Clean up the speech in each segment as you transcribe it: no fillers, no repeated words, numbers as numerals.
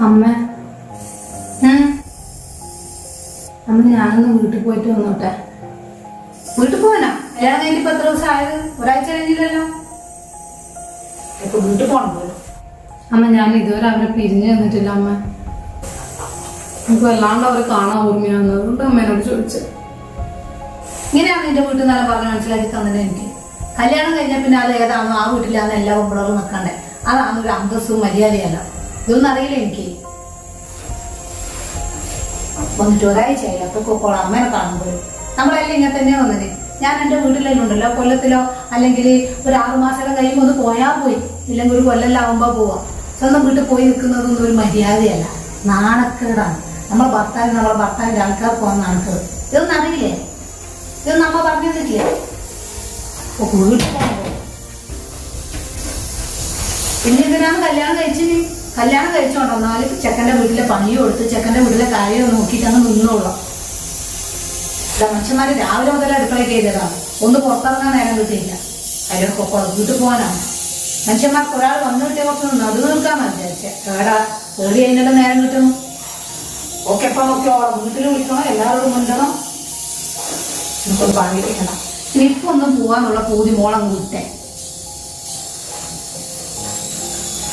അമ്മ അമ്മ ഞാനൊന്ന് വീട്ടിൽ പോയിട്ട് വന്നോട്ടെ. വീട്ടിൽ പോകാനാ? കല്യാണം കഴിഞ്ഞിട്ട് ഇപ്പൊ എത്ര ദിവസം ആയത്? ഒരാഴ്ച കഴിഞ്ഞില്ലല്ലോ. ഇപ്പൊ വീട്ടിൽ പോകണം പോലും. അമ്മ ഞാൻ ഇതുവരെ അവരെ പിരിഞ്ഞു തന്നിട്ടില്ല അമ്മ. എനിക്ക് വല്ലാണ്ട് അവരെ കാണാൻ ഓർമ്മയാണെന്ന്, അതുകൊണ്ട് അമ്മേനോട് ചോദിച്ചത്. ഇങ്ങനെയാണ് എന്റെ വീട്ടിൽ നിന്നെല്ലാം പറഞ്ഞ് മനസ്സിലാക്കി തന്നെ എനിക്ക്. കല്യാണം കഴിഞ്ഞാൽ പിന്നെ അത് ഏതാണോ ആ വീട്ടിലാണ് എല്ലാ പെമ്പിളറും നിൽക്കണ്ടേ. അതാണ് ഒരു അന്തസ്സും മര്യാദയല്ല. ഇതൊന്നും അറിയില്ല എനിക്ക്. വന്നിട്ട് ഒരാഴ്ചയായി. അപ്പൊ അമ്മേനെ കാണുമ്പോഴും നമ്മളെല്ലാം ഇങ്ങനെ തന്നെയാണ് വന്നത്. ഞാൻ എൻ്റെ വീട്ടിലെല്ലാം ഉണ്ടല്ലോ, കൊല്ലത്തിലോ അല്ലെങ്കിൽ ഒരു 6 മാസം കഴിയുമ്പോൾ ഒന്ന് പോയാൽ പോയി, ഇല്ലെങ്കിൽ ഒരു കൊല്ലെല്ലാം ആകുമ്പോൾ പോവാം. സ്വന്തം വീട്ടിൽ പോയി നിൽക്കുന്നതൊന്നും ഒരു മര്യാദയല്ല, നാണക്കേടാണ്. നമ്മളെ ഭർത്താവിൻ്റെ ആൾക്കാർ പോകാൻ നാണക്കേട്. ഇതൊന്നും അറിയില്ലേ? ഇതൊന്നും അമ്മ പറഞ്ഞു തന്നിട്ടില്ലേ? വീട്ടിൽ പോകാൻ പിന്നെ എന്തിനാണ് കല്യാണം കഴിച്ചിന്? കല്യാണം കഴിച്ചോണ്ടെന്നാലും ചെക്കൻ്റെ വീട്ടിലെ പണിയും കൊടുത്ത് ചെക്കൻ്റെ വീട്ടിലെ കാര്യം നോക്കിയിട്ട് അങ്ങ് നിന്നോളാം. മനുഷ്യന്മാര് രാവിലെ മുതൽ അടുക്കളയ്ക്ക് ചെയ്തതാണ്. ഒന്ന് പുറത്തിറങ്ങാൻ നേരം കിട്ടിയില്ല. അതിലൊക്കെ പൊക്കോളൂ, വീട്ടിൽ പോകാനാണ്. മനുഷ്യന്മാർക്ക് ഒരാൾ വന്നു കിട്ടിയ കുറച്ച് നടു നിൽക്കാന്ന് വിചാരിച്ചേ. പേടി അതിനുള്ള നേരം കിട്ടുന്നു. ഓക്കെ, എപ്പം നോക്കിയോളാം. വീട്ടിൽ വിളിക്കണം, എല്ലാവരോടും മുണ്ടണം, നമുക്കൊന്ന് പണിയിപ്പിക്കണം. ഇപ്പൊ ഒന്നും പോവാന്നുള്ള പൂതി മോളങ്ങ് വിട്ടേ.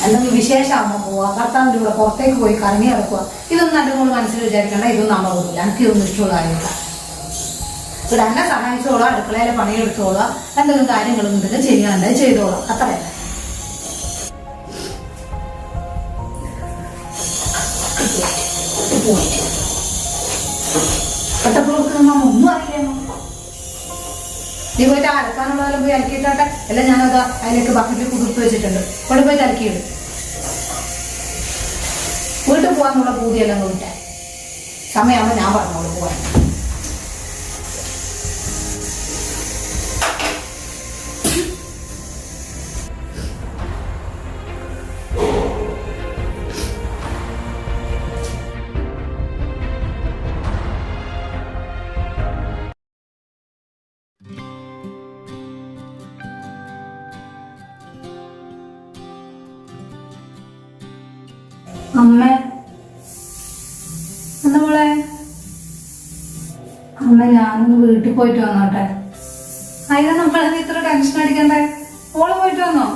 എന്തെങ്കിലും വിശേഷമാകുമ്പോൾ പോവാ, ഭർത്താവിൻ്റെ കൂടെ പുറത്തേക്ക് പോയി കറങ്ങി നടക്കുക. ഇതൊന്നും എൻ്റെ കൂടെ മനസ്സിൽ വിചാരിക്കണ്ട. ഇതൊന്നും അമ്മ പോകില്ല. എനിക്ക് ഇതൊന്നും ഇഷ്ടമുള്ള കാര്യമില്ല. ഇവിടെ എന്നെ സഹായിച്ചോളാം, അടുക്കളയിലെ പണിയെടുത്തോളാം, എന്തെങ്കിലും കാര്യങ്ങളുണ്ടെങ്കിൽ ചെയ്യാണ്ട് ചെയ്തോളാം, അത്രയല്ല. ഒന്നും അറിയാമോ? നീ പോയിട്ട് അലക്കാനുള്ളതെല്ലാം പോയി അലക്കിയിട്ടോട്ടെ. അല്ല ഞാനത് അതിലേക്ക് ബക്കറ്റിൽ കുതിർത്ത് വെച്ചിട്ടുണ്ട്. അവിടെ പോയിട്ട് അലക്കിയിടും. വീട്ടിൽ പോകാനുള്ള പൂതിയെല്ലാം നോക്കിട്ടെ. സമയമാകുമ്പോൾ ഞാൻ പറഞ്ഞോളൂ പോകാൻ. അമ്മ എന്താ മോളെ? അമ്മ ഞാനൊന്ന് വീട്ടിൽ പോയിട്ട് വന്നോട്ടെ. അതിന് നമ്മളത് ഇത്ര ടെൻഷൻ അടിക്കണ്ടേ? മോള് പോയിട്ട് വന്നോ?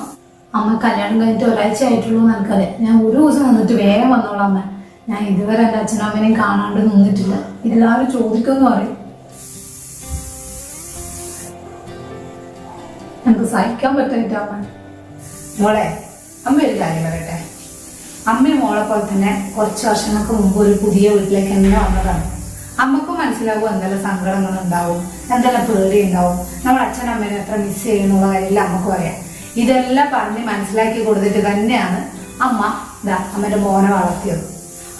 അമ്മ കല്യാണം കഴിഞ്ഞിട്ട് ഒരാഴ്ച ആയിട്ടുള്ളൂ എനിക്കറിയാം. ഞാൻ ഒരു ദിവസം വന്നിട്ട് വേഗം വന്നോളാം അമ്മ. ഞാൻ ഇതുവരെ എൻ്റെ അച്ഛനും അമ്മേനെയും കാണാണ്ട് നിന്നിട്ടില്ല. എല്ലാവരും ചോദിക്കുമെന്ന് പറയും. എനിക്ക് സഹിക്കാൻ പറ്റില്ല അമ്മ. മോളെ, അമ്മ ഒരു കാര്യം പറയട്ടെ. അമ്മയും മോളെ പോലെ തന്നെ കുറച്ച് വർഷങ്ങൾക്ക് മുമ്പ് ഒരു പുതിയ വീട്ടിലേക്ക് തന്നെ വന്നതാണ്. അമ്മക്കും മനസ്സിലാവും എന്തെല്ലാം സങ്കടങ്ങൾ ഉണ്ടാവും, എന്തെല്ലാം പേടി ഉണ്ടാവും, നമ്മുടെ അച്ഛനമ്മേനെ എത്ര മിസ് ചെയ്യുന്നുള്ള കാര്യമെല്ലാം അമ്മക്കും അറിയാം. ഇതെല്ലാം പറഞ്ഞ് മനസ്സിലാക്കി കൊടുത്തിട്ട് തന്നെയാണ് അമ്മ അമ്മന്റെ മോനെ വളർത്തിയത്.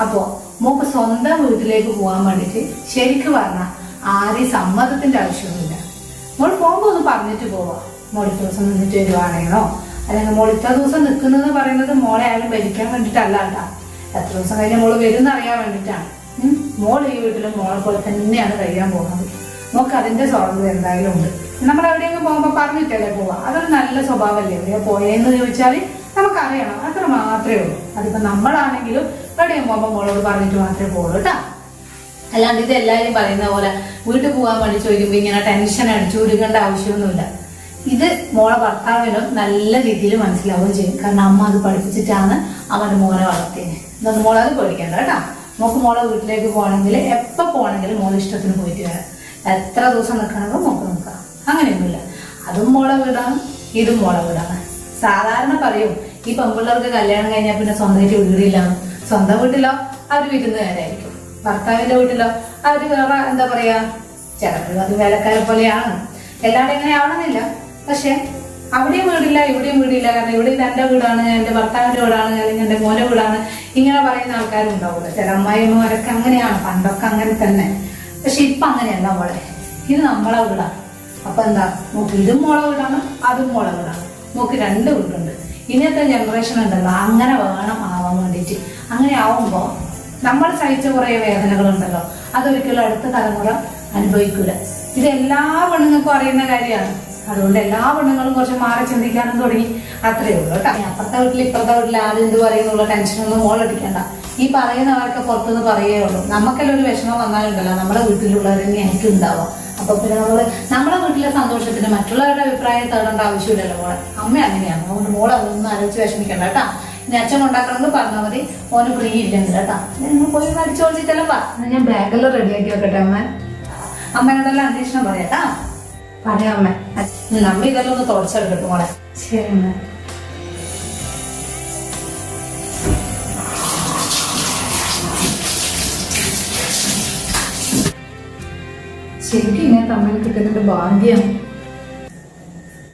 അപ്പോ മോക്ക് സ്വന്തം വീട്ടിലേക്ക് പോകാൻ വേണ്ടിയിട്ട് ശരിക്ക് പറഞ്ഞാൽ ആരെയും സമ്മതത്തിന്റെ ആവശ്യമൊന്നുമില്ല. മോൾ പോകുമ്പോ ഒന്ന് പറഞ്ഞിട്ട് പോവാ. മോളിത്ത ദിവസം നിന്നിട്ട് വരുവാണേനോ, അല്ലെങ്കിൽ മോൾ ഇത്ര ദിവസം നിൽക്കുന്നത് പറയുന്നത് മോളെ ആയാലും ഭരിക്കാൻ വേണ്ടിയിട്ടല്ല കേട്ടാ. എത്ര ദിവസം കഴിഞ്ഞാൽ മോള് വരും അറിയാൻ വേണ്ടിയിട്ടാണ്. മോൾ ഈ വീട്ടിൽ മോളെ പോലെ തന്നെയാണ് കഴിയാൻ പോകുന്നത്. മോക്ക് അതിന്റെ സ്വാതന്ത്ര്യം എന്തായാലും ഉണ്ട്. നമ്മൾ എവിടെയെങ്കിലും പോകുമ്പോ പറഞ്ഞിട്ടല്ലേ പോവാ. അതൊരു നല്ല സ്വഭാവമല്ലേ. എവിടെയാ പോയെന്ന് ചോദിച്ചാൽ നമുക്കറിയണം, അത്ര മാത്രമേ ഉള്ളൂ. അതിപ്പോ നമ്മളാണെങ്കിലും എവിടെയും പോകുമ്പോ മോളോട് പറഞ്ഞിട്ട് മാത്രമേ പോകുള്ളൂ കേട്ടാ. അല്ലാണ്ട് ഇത് എല്ലാവരും പറയുന്ന പോലെ വീട്ടിൽ പോകാൻ വേണ്ടി ചോദിക്കുമ്പോ ഇങ്ങനെ ടെൻഷൻ അടിച്ചു ഉരുകേണ്ട ആവശ്യമൊന്നുമില്ല. ഇത് മോളെ ഭർത്താവിനും നല്ല രീതിയിൽ മനസ്സിലാവുകയും ചെയ്യും. കാരണം അമ്മ അത് പഠിപ്പിച്ചിട്ടാണ് അവന്റെ മോനെ വളർത്തിയത്. ഇതൊന്നും മോളെ അത് പേടിക്കണ്ട കേട്ടാ. മോക്ക് മോളെ വീട്ടിലേക്ക് പോകണമെങ്കിൽ എപ്പോൾ പോകണമെങ്കിലും മോളെ ഇഷ്ടത്തിന് പോയിട്ട് വരാം. എത്ര ദിവസം നിൽക്കണമെങ്കിൽ മോക്ക് നിൽക്കാം. അങ്ങനെയൊന്നുമില്ല. അതും മോളെ വീടാണ്, ഇതും മോളെ വീടാണ്. സാധാരണ പറയും ഈ പെൺപിള്ളേർക്ക് കല്യാണം കഴിഞ്ഞാൽ പിന്നെ സ്വന്തമായിട്ട് വീടില്ലാന്ന്. സ്വന്തം വീട്ടിലോ അവർ വിരുന്നുകാരായിരിക്കും, ഭർത്താവിന്റെ വീട്ടിലോ അവര് വേറെ എന്താ പറയാ, ചിലപ്പോൾ അത് വേലക്കാരെ പോലെയാണ്. എല്ലാവരും ഇങ്ങനെ ആവണമെന്നില്ല. പക്ഷെ അവിടെയും വീടില്ല ഇവിടെയും വീടില്ല. കാരണം ഇവിടെ എന്റെ വീടാണ്, എന്റെ ഭർത്താവിന്റെ വീടാണ്, അല്ലെങ്കിൽ എന്റെ മോന്റെ വീടാണ്, ഇങ്ങനെ പറയുന്ന ആൾക്കാരും ഉണ്ടാവില്ല. ചില അമ്മായിമ്മമാരൊക്കെ അങ്ങനെയാണ്, പണ്ടൊക്കെ അങ്ങനെ തന്നെ. പക്ഷെ ഇപ്പൊ അങ്ങനെയല്ല മോളെ, ഇത് നമ്മളെ വീടാണ്. അപ്പൊ എന്താ, നോക്ക് ഇതും മോളെ വീടാണ്, അതും മോളെ വീടാണ്. നോക്ക് 2 വീടുണ്ട്. ഇന്നത്തെ ജനറേഷൻ ഉണ്ടല്ലോ, അങ്ങനെ വേണം ആവാൻ വേണ്ടിയിട്ട്. അങ്ങനെ ആവുമ്പോ നമ്മൾ സഹിച്ച കുറെ വേദനകളുണ്ടല്ലോ, അതൊരിക്കലും അടുത്ത തലമുറ അനുഭവിക്കൂല. ഇത് എല്ലാ പെണ്ണുങ്ങൾക്കും അറിയുന്ന കാര്യമാണ്. അതുകൊണ്ട് എല്ലാ പെണ്ണുങ്ങളും കുറച്ച് മാറി ചിന്തിക്കാനും തുടങ്ങി. അത്രയേ ഉള്ളൂ കേട്ടോ. അപ്പുറത്തെ വീട്ടിൽ ഇപ്പുറത്തെ വീട്ടിൽ ആരും എന്ത് പറയുന്നുള്ള ടെൻഷനൊന്നും മോളടിക്കണ്ട. ഈ പറയുന്നവർക്ക് പുറത്തുനിന്ന് പറയേ ഉള്ളൂ. നമുക്കെല്ലാം ഒരു വിഷമം വന്നാലുണ്ടല്ലോ നമ്മുടെ വീട്ടിലുള്ളവർ തന്നെ എനിക്ക് ഉണ്ടാവുക. അപ്പൊ പിന്നെ നമ്മളെ വീട്ടിലെ സന്തോഷത്തിന് മറ്റുള്ളവരുടെ അഭിപ്രായം തേടേണ്ട ആവശ്യമില്ലല്ലോ മോളെ. അമ്മ അങ്ങനെയാണ്. അതുകൊണ്ട് മോളെ അതൊന്നും ആലോചിച്ച് വിഷമിക്കണ്ട കേട്ടാ. ഇനി അച്ഛൻ ഉണ്ടാക്കണമെന്ന് പറഞ്ഞാൽ മതി. മോന് ഫ്രീ ഇല്ലെങ്കിൽ കേട്ടാ. നിങ്ങൾ പോയി അടിച്ചോളിച്ചിട്ടെല്ലാം പറ. ഞാൻ ബാഗെല്ലാം റെഡിയാക്കി വെക്കട്ടെ അമ്മ. അമ്മയോടെല്ലാം അന്വേഷണം പറയാട്ടാ. പറയാം അമ്മ. അമ്മ ഇതെല്ലാം ഒന്ന് തുടച്ചെടുക്കട്ടെ മോളെ. ശരി അമ്മ. ശരിക്കും ഇങ്ങനെ തമ്മിൽ കിട്ടുന്നതിന്റെ ഭാഗ്യം.